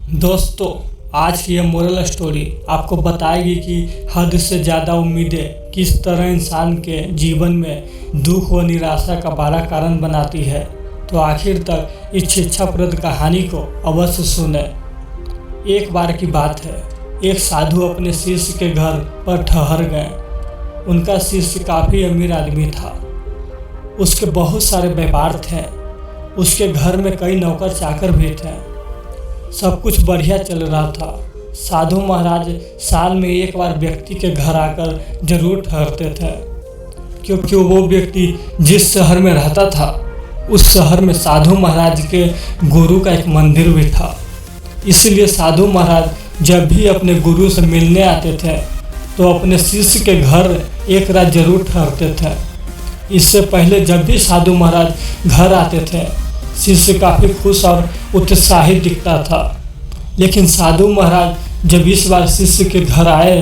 दोस्तों, आज की यह मोरल स्टोरी आपको बताएगी कि हद से ज़्यादा उम्मीदें किस तरह इंसान के जीवन में दुख व निराशा का बड़ा कारण बनाती है। तो आखिर तक इस शिक्षाप्रद कहानी को अवश्य सुने। एक बार की बात है, एक साधु अपने शिष्य के घर पर ठहर गए। उनका शिष्य काफ़ी अमीर आदमी था। उसके बहुत सारे व्यापार थे। उसके घर में कई नौकर चाकर भी थे। सब कुछ बढ़िया चल रहा था। साधु महाराज साल में एक बार व्यक्ति के घर आकर जरूर ठहरते थे, क्योंकि वो व्यक्ति जिस शहर में रहता था उस शहर में साधु महाराज के गुरु का एक मंदिर भी था। इसलिए साधु महाराज जब भी अपने गुरु से मिलने आते थे तो अपने शिष्य के घर एक रात जरूर ठहरते थे। इससे पहले जब भी साधु महाराज घर आते थे, शिष्य काफ़ी खुश और उत्साहित दिखता था। लेकिन साधु महाराज जब इस बार शिष्य के घर आए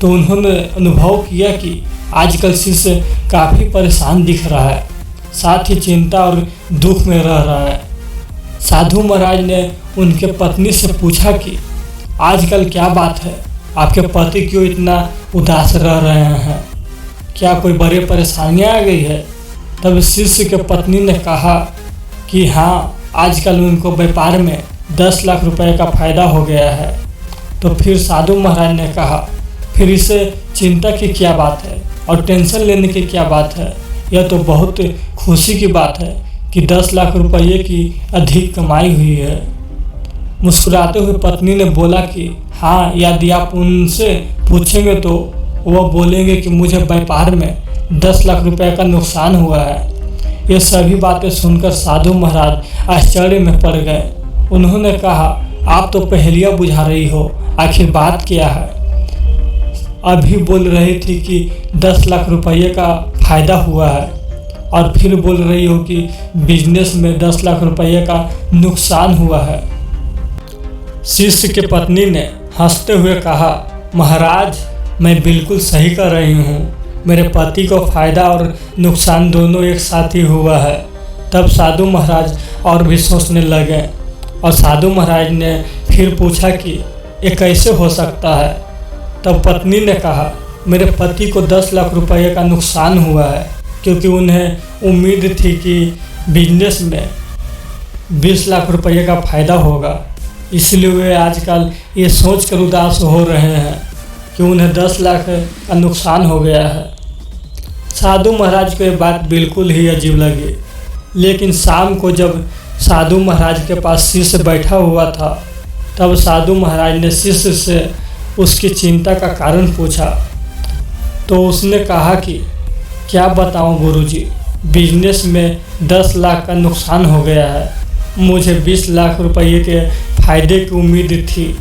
तो उन्होंने अनुभव किया कि आजकल शिष्य काफ़ी परेशान दिख रहा है, साथ ही चिंता और दुख में रह रहा है। साधु महाराज ने उनके पत्नी से पूछा कि आजकल क्या बात है, आपके पति क्यों इतना उदास रह रहे हैं, क्या कोई बड़ी परेशानियाँ आ गई है। तब शिष्य के पत्नी ने कहा कि हाँ, आजकल उनको व्यापार में 10 लाख रुपए का फ़ायदा हो गया है। तो फिर साधु महाराज ने कहा, फिर इसे चिंता की क्या बात है और टेंशन लेने की क्या बात है। यह तो बहुत खुशी की बात है कि 10 लाख रुपये की अधिक कमाई हुई है। मुस्कुराते हुए पत्नी ने बोला कि हाँ, यदि आप उनसे पूछेंगे तो वह बोलेंगे कि मुझे व्यापार में 10 लाख रुपए का नुकसान हुआ है। ये सभी बातें सुनकर साधु महाराज आश्चर्य में पड़ गए। उन्होंने कहा, आप तो पहेलियाँ बुझा रही हो, आखिर बात क्या है। अभी बोल रही थी कि 10 लाख रुपये का फ़ायदा हुआ है और फिर बोल रही हो कि बिजनेस में 10 लाख रुपये का नुकसान हुआ है। शिष्य की पत्नी ने हंसते हुए कहा, महाराज, मैं बिल्कुल सही कर रही हूँ। मेरे पति को फ़ायदा और नुकसान दोनों एक साथ ही हुआ है। तब साधु महाराज और भी सोचने लगे और साधु महाराज ने फिर पूछा कि ये कैसे हो सकता है। तब पत्नी ने कहा, मेरे पति को 10 लाख रुपये का नुकसान हुआ है, क्योंकि उन्हें उम्मीद थी कि बिजनेस में 20 लाख रुपये का फ़ायदा होगा। इसलिए वे आजकल ये सोच कर उदास हो रहे हैं कि उन्हें 10 लाख का नुकसान हो गया है। साधु महाराज को ये बात बिल्कुल ही अजीब लगी। लेकिन शाम को जब साधु महाराज के पास शिष्य बैठा हुआ था, तब साधु महाराज ने शिष्य से उसकी चिंता का कारण पूछा। तो उसने कहा कि क्या बताऊं गुरुजी, बिजनेस में 10 लाख का नुकसान हो गया है। मुझे 20 लाख रुपये के फ़ायदे की उम्मीद थी,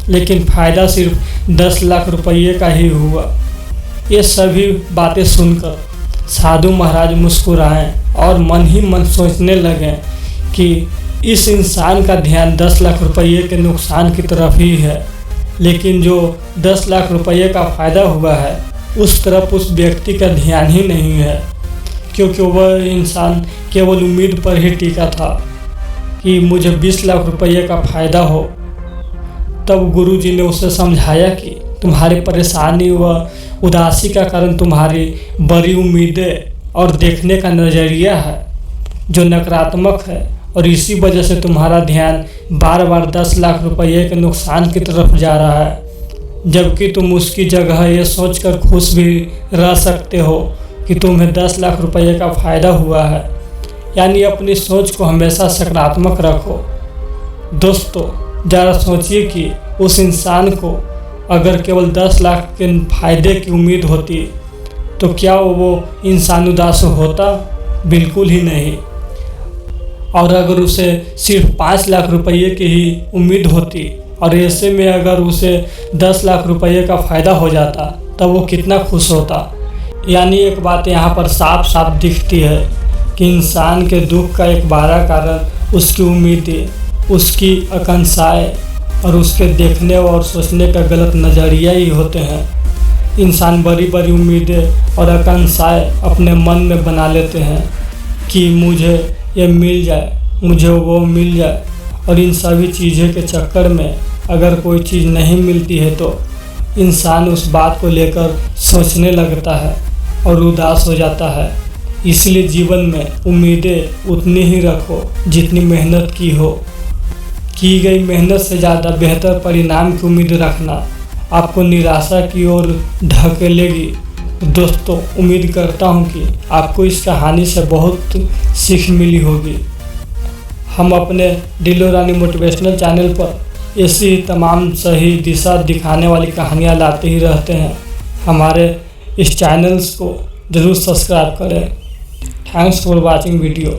लेकिन फ़ायदा सिर्फ 10 लाख रुपये का ही हुआ। ये सभी बातें सुनकर साधु महाराज मुस्कुराए और मन ही मन सोचने लगे कि इस इंसान का ध्यान 10 लाख रुपये के नुकसान की तरफ ही है, लेकिन जो 10 लाख रुपये का फ़ायदा हुआ है उस तरफ उस व्यक्ति का ध्यान ही नहीं है, क्योंकि वह इंसान केवल उम्मीद पर ही टिका था कि मुझे 20 लाख रुपये का फ़ायदा हो। तब गुरुजी ने उसे समझाया कि तुम्हारी परेशानी व उदासी का कारण तुम्हारी बड़ी उम्मीदें और देखने का नज़रिया है जो नकारात्मक है, और इसी वजह से तुम्हारा ध्यान बार बार 10 लाख रुपये के नुकसान की तरफ जा रहा है, जबकि तुम उसकी जगह ये सोचकर खुश भी रह सकते हो कि तुम्हें 10 लाख रुपये का फ़ायदा हुआ है। यानी अपनी सोच को हमेशा सकारात्मक रखो। दोस्तों, ज़रा सोचिए कि उस इंसान को अगर केवल 10 लाख के फ़ायदे की उम्मीद होती तो क्या वो इंसान उदास होता? बिल्कुल ही नहीं। और अगर उसे सिर्फ 5 लाख रुपये की ही उम्मीद होती और ऐसे में अगर उसे 10 लाख रुपये का फ़ायदा हो जाता तब वो कितना खुश होता। यानी एक बात यहाँ पर साफ साफ दिखती है कि इंसान के दुख का एक बड़ा कारण उसकी उम्मीदें, उसकी आकांक्षाएं और उसके देखने और सोचने का गलत नज़रिया ही होते हैं। इंसान बड़ी बड़ी उम्मीदें और आकांक्षाएं अपने मन में बना लेते हैं कि मुझे ये मिल जाए, मुझे वो मिल जाए, और इन सभी चीज़ों के चक्कर में अगर कोई चीज़ नहीं मिलती है तो इंसान उस बात को लेकर सोचने लगता है और उदास हो जाता है। इसलिए जीवन में उम्मीदें उतनी ही रखो जितनी मेहनत की हो। की गई मेहनत से ज़्यादा बेहतर परिणाम की उम्मीद रखना आपको निराशा की ओर ढकेलेगी। दोस्तों, उम्मीद करता हूँ कि आपको इस कहानी से बहुत सीख मिली होगी। हम अपने दिलो रानी मोटिवेशनल चैनल पर ऐसी ही तमाम सही दिशा दिखाने वाली कहानियाँ लाते ही रहते हैं। हमारे इस चैनल्स को ज़रूर सब्सक्राइब करें। Thanks for watching video.